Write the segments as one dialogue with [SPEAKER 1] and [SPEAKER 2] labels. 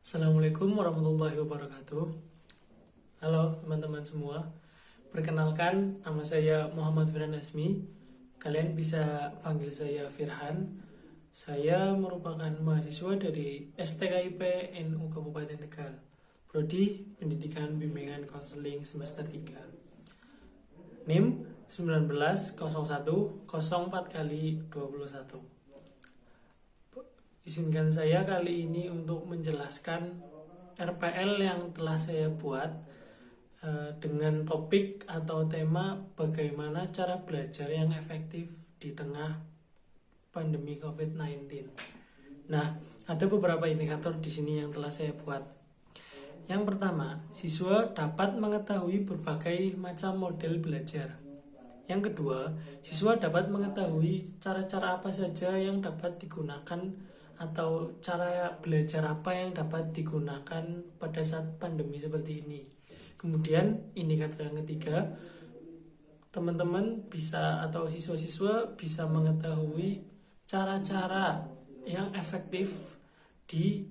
[SPEAKER 1] Assalamualaikum warahmatullahi wabarakatuh. Halo teman-teman semua. Perkenalkan, nama saya Muhammad Firhan Asmi. Kalian bisa panggil saya Firhan. Saya merupakan mahasiswa dari STKIP NU Kabupaten Tegal, Prodi Pendidikan Bimbingan Konseling semester 3. NIM 190104/21. Izinkan saya kali ini untuk menjelaskan RPL yang telah saya buat dengan topik atau tema bagaimana cara belajar yang efektif di tengah pandemi COVID-19. Nah, ada beberapa indikator di sini yang telah saya buat. Yang pertama, siswa dapat mengetahui berbagai macam model belajar. Yang kedua, siswa dapat mengetahui cara-cara apa saja yang dapat digunakan atau cara belajar apa yang dapat digunakan pada saat pandemi seperti ini. Kemudian indikator yang ketiga, teman-teman bisa atau siswa-siswa bisa mengetahui cara-cara yang efektif di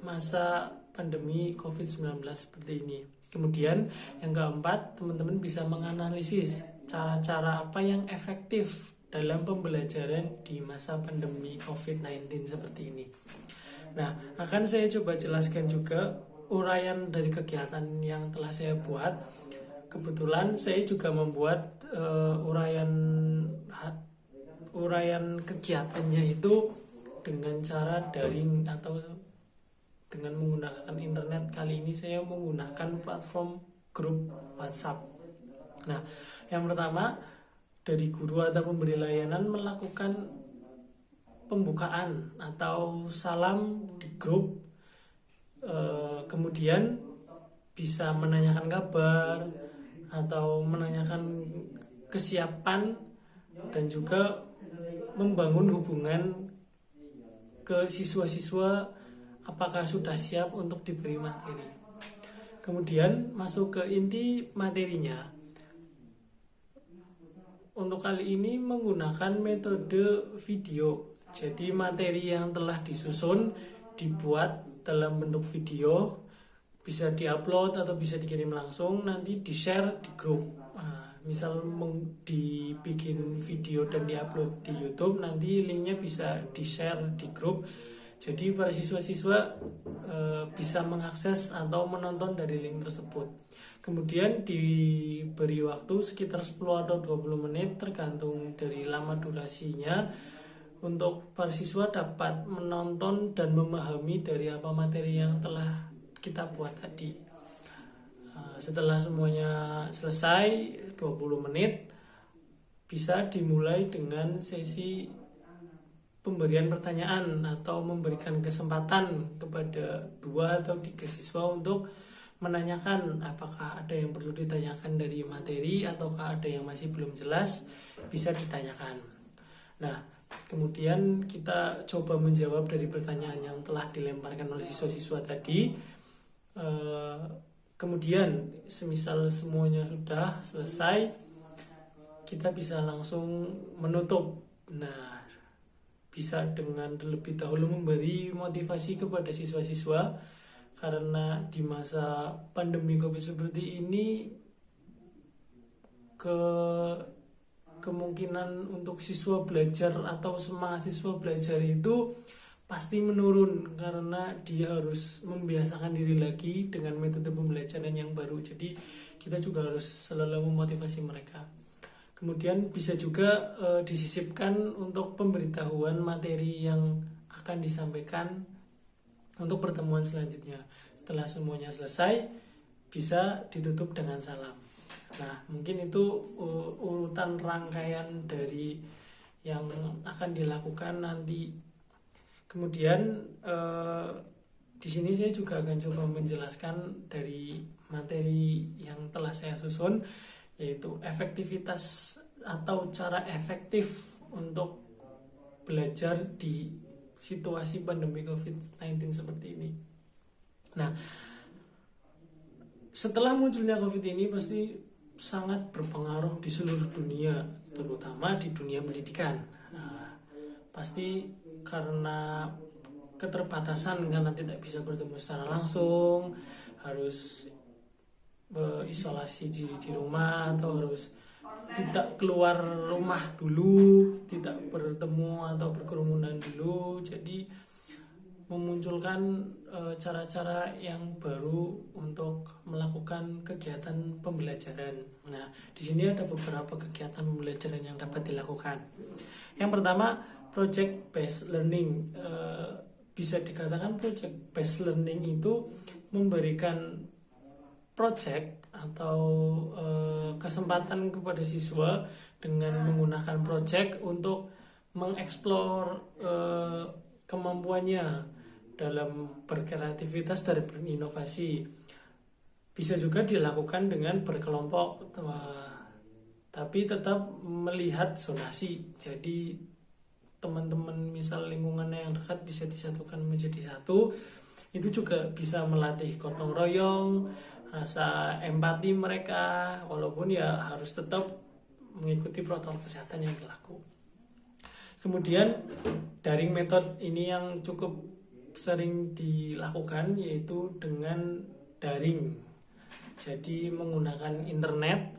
[SPEAKER 1] masa pandemi COVID-19 seperti ini. Kemudian yang keempat, teman-teman bisa menganalisis cara-cara apa yang efektif dalam pembelajaran di masa pandemi COVID-19 seperti ini. Nah, akan saya coba jelaskan juga uraian dari kegiatan yang telah saya buat. Kebetulan saya juga membuat uraian kegiatannya itu dengan cara daring atau dengan menggunakan internet. Kali ini saya menggunakan platform grup WhatsApp. Nah, yang pertama, dari guru atau pemberi layanan melakukan pembukaan atau salam di grup, kemudian bisa menanyakan kabar atau menanyakan kesiapan dan juga membangun hubungan ke siswa-siswa apakah sudah siap untuk diberi materi. Kemudian masuk ke inti materinya. Untuk kali ini menggunakan metode video. Jadi materi yang telah disusun dibuat dalam bentuk video, bisa diupload atau bisa dikirim langsung, nanti di-share di grup. Misal dibikin video dan diupload di YouTube, nanti linknya bisa di-share di grup. Jadi para siswa-siswa bisa mengakses atau menonton dari link tersebut. Kemudian diberi waktu sekitar 10 atau 20 menit tergantung dari lama durasinya untuk para siswa dapat menonton dan memahami dari apa materi yang telah kita buat tadi. Setelah semuanya selesai 20 menit bisa dimulai dengan sesi pemberian pertanyaan atau memberikan kesempatan kepada 2 atau 3 siswa untuk menanyakan apakah ada yang perlu ditanyakan dari materi ataukah ada yang masih belum jelas, bisa ditanyakan. Nah, kemudian kita coba menjawab dari pertanyaan yang telah dilemparkan oleh siswa-siswa tadi. Kemudian semisal semuanya sudah selesai, kita bisa langsung menutup. Nah, bisa dengan terlebih dahulu memberi motivasi kepada siswa-siswa, karena di masa pandemi COVID seperti ini kemungkinan untuk siswa belajar atau semangat siswa belajar itu pasti menurun karena dia harus membiasakan diri lagi dengan metode pembelajaran yang baru. Jadi kita juga harus selalu memotivasi mereka. Kemudian bisa juga disisipkan untuk pemberitahuan materi yang akan disampaikan untuk pertemuan selanjutnya. Setelah semuanya selesai, bisa ditutup dengan salam. Nah, mungkin itu urutan rangkaian dari yang akan dilakukan nanti. Kemudian di sini saya juga akan coba menjelaskan dari materi yang telah saya susun, yaitu efektivitas atau cara efektif untuk belajar di situasi pandemi COVID-19 seperti ini. Nah, setelah munculnya COVID ini pasti sangat berpengaruh di seluruh dunia, terutama di dunia pendidikan. Nah, pasti karena keterbatasan karena tidak bisa bertemu secara langsung, harus isolasi di rumah, atau harus tidak keluar rumah dulu, tidak bertemu atau berkerumunan dulu. Jadi memunculkan cara-cara yang baru untuk melakukan kegiatan pembelajaran. Nah, di sini ada beberapa kegiatan pembelajaran yang dapat dilakukan. Yang pertama, project based learning. Bisa dikatakan project based learning itu memberikan project atau kesempatan kepada siswa dengan menggunakan project untuk mengeksplor kemampuannya dalam berkreativitas dan berinovasi. Bisa juga dilakukan dengan berkelompok, tapi tetap melihat zonasi. Jadi teman-teman misal lingkungannya yang dekat bisa disatukan menjadi satu. Itu juga bisa melatih gotong royong, rasa empati mereka, walaupun ya harus tetap mengikuti protokol kesehatan yang berlaku. Kemudian daring method ini yang cukup sering dilakukan, yaitu dengan daring. Jadi menggunakan internet,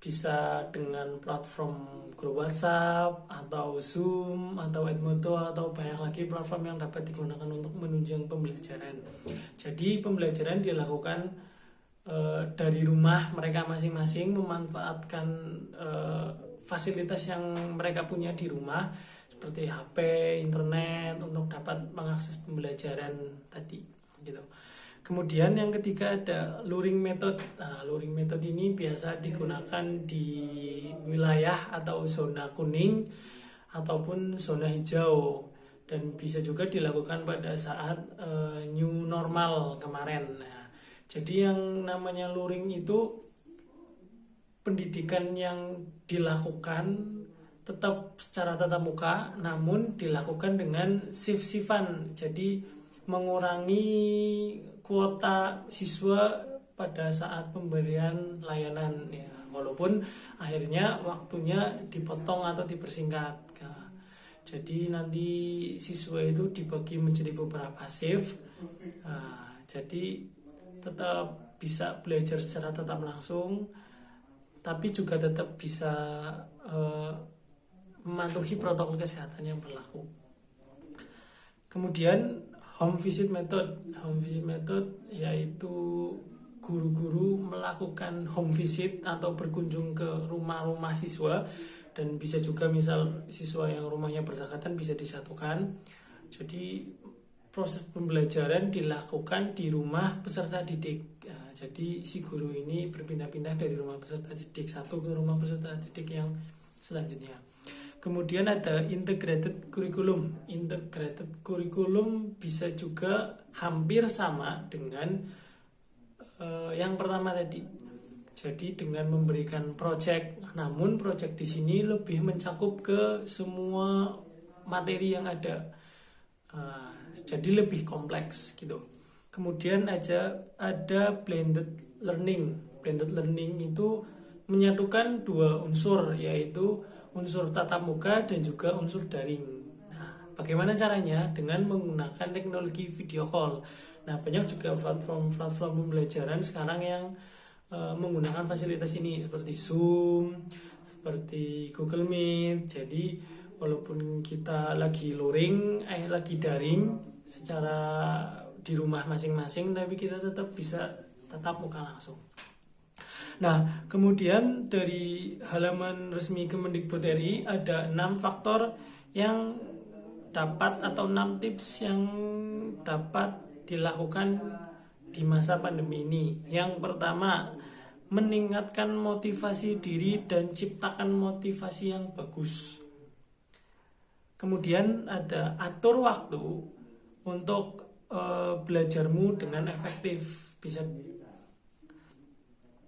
[SPEAKER 1] bisa dengan platform grup WhatsApp atau Zoom atau Edmodo atau banyak lagi platform yang dapat digunakan untuk menunjang pembelajaran. Jadi pembelajaran dilakukan dari rumah mereka masing-masing, memanfaatkan fasilitas yang mereka punya di rumah seperti HP, internet untuk dapat mengakses pembelajaran tadi gitu. Kemudian yang ketiga ada luring method. Nah, luring method ini biasa digunakan di wilayah atau zona kuning ataupun zona hijau, dan bisa juga dilakukan pada saat new normal kemarin. Nah, jadi yang namanya luring itu pendidikan yang dilakukan tetap secara tatap muka, namun dilakukan dengan shift-shiftan. Jadi mengurangi kuota siswa pada saat pemberian layanan ya, walaupun akhirnya waktunya dipotong atau dipersingkat. Nah, jadi nanti siswa itu dibagi menjadi beberapa shift. Nah, jadi tetap bisa belajar secara tatap langsung, tapi juga tetap bisa mematuhi protokol kesehatan yang berlaku. Kemudian home visit method. Home visit method yaitu guru-guru melakukan home visit atau berkunjung ke rumah-rumah siswa, dan bisa juga misal siswa yang rumahnya berdekatan bisa disatukan. Jadi proses pembelajaran dilakukan di rumah peserta didik. Nah, jadi si guru ini berpindah-pindah dari rumah peserta didik satu ke rumah peserta didik yang selanjutnya. Kemudian ada integrated curriculum. Integrated curriculum bisa juga hampir sama dengan yang pertama tadi. Jadi dengan memberikan project, namun project di sini lebih mencakup ke semua materi yang ada. Jadi lebih kompleks gitu. Kemudian ada blended learning. Blended learning itu menyatukan dua unsur, yaitu unsur tatap muka dan juga unsur daring. Nah, bagaimana caranya? Dengan menggunakan teknologi video call. Nah, banyak juga platform pembelajaran sekarang yang menggunakan fasilitas ini seperti Zoom, seperti Google Meet. Jadi walaupun kita lagi lagi daring secara di rumah masing-masing, tapi kita tetap bisa tatap muka langsung. Nah, kemudian dari halaman resmi Kemendikbud RI ada 6 faktor yang dapat atau 6 tips yang dapat dilakukan di masa pandemi ini. Yang pertama, meningkatkan motivasi diri dan ciptakan motivasi yang bagus. Kemudian ada atur waktu untuk belajarmu dengan efektif.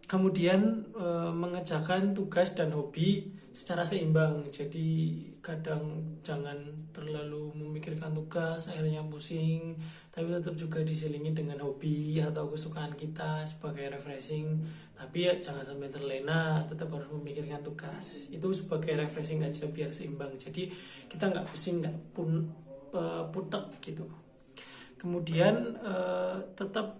[SPEAKER 1] Kemudian mengerjakan tugas dan hobi secara seimbang. Jadi kadang jangan terlalu memikirkan tugas akhirnya pusing, tapi tetap juga diselingi dengan hobi atau kesukaan kita sebagai refreshing. Tapi ya jangan sampai terlena, tetap harus memikirkan tugas. Itu sebagai refreshing aja biar seimbang. Jadi kita nggak pusing, nggak putek gitu. Kemudian tetap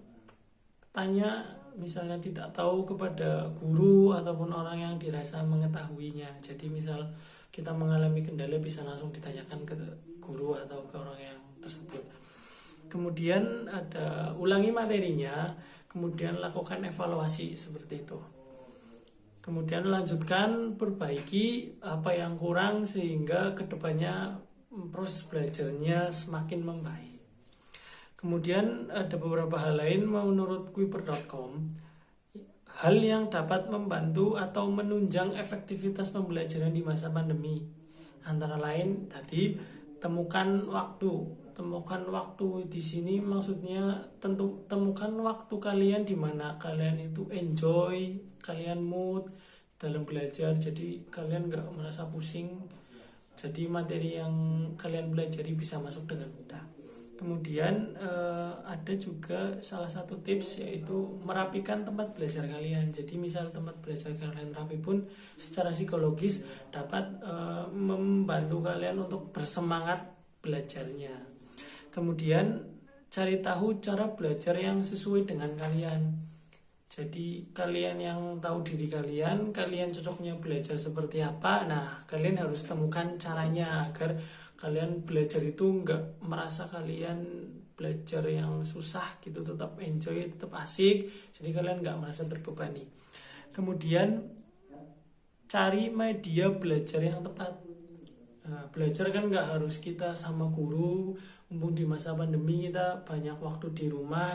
[SPEAKER 1] tanya, misalnya tidak tahu, kepada guru ataupun orang yang dirasa mengetahuinya. Jadi misal kita mengalami kendala bisa langsung ditanyakan ke guru atau ke orang yang tersebut. Kemudian ada ulangi materinya, kemudian lakukan evaluasi seperti itu. Kemudian lanjutkan, perbaiki apa yang kurang sehingga kedepannya proses belajarnya semakin membaik. Kemudian ada beberapa hal lain menurut Kuiper.com, hal yang dapat membantu atau menunjang efektivitas pembelajaran di masa pandemi. Antara lain tadi, temukan waktu di sini maksudnya temukan waktu kalian di mana kalian itu enjoy, kalian mood dalam belajar, jadi kalian nggak merasa pusing, jadi materi yang kalian pelajari bisa masuk dengan mudah. Kemudian ada juga salah satu tips, yaitu merapikan tempat belajar kalian. Jadi misal tempat belajar kalian rapi pun secara psikologis dapat membantu kalian untuk bersemangat belajarnya. Kemudian cari tahu cara belajar yang sesuai dengan kalian. Jadi kalian yang tahu diri kalian cocoknya belajar seperti apa. Nah, kalian harus temukan caranya agar kalian belajar itu nggak merasa kalian belajar yang susah gitu, tetap enjoy, tetap asik. Jadi kalian nggak merasa terbebani. Kemudian cari media belajar yang tepat. Nah, belajar kan nggak harus kita sama guru. Mumpung di masa pandemi kita banyak waktu di rumah,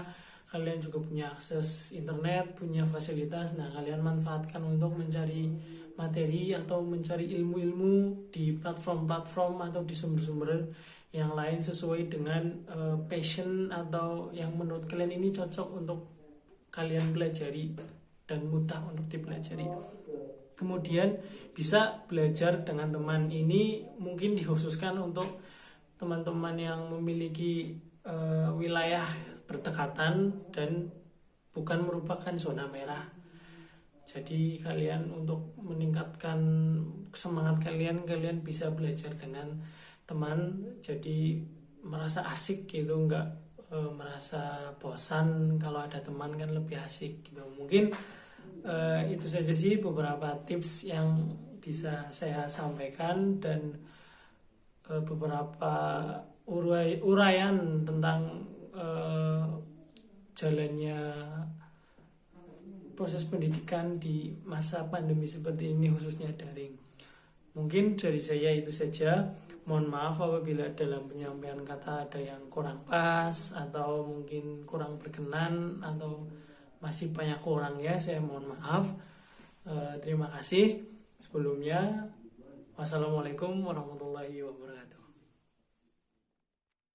[SPEAKER 1] kalian juga punya akses internet, punya fasilitas. Nah, kalian manfaatkan untuk mencari materi atau mencari ilmu-ilmu di platform-platform atau di sumber-sumber yang lain sesuai dengan passion atau yang menurut kalian ini cocok untuk kalian pelajari dan mudah untuk dipelajari. Kemudian bisa belajar dengan teman. Ini mungkin dikhususkan untuk teman-teman yang memiliki wilayah berdekatan dan bukan merupakan zona merah. Jadi kalian untuk meningkatkan semangat kalian bisa belajar dengan teman. Jadi merasa asik gitu, nggak merasa bosan. Kalau ada teman kan lebih asik gitu. Mungkin itu saja sih beberapa tips yang bisa saya sampaikan, dan beberapa uraian tentang jalannya proses pendidikan di masa pandemi seperti ini, khususnya daring. Mungkin dari saya itu saja. Mohon maaf apabila dalam penyampaian kata ada yang kurang pas atau mungkin kurang berkenan atau masih banyak kurangnya, saya mohon maaf. Terima kasih sebelumnya. Wassalamualaikum warahmatullahi wabarakatuh.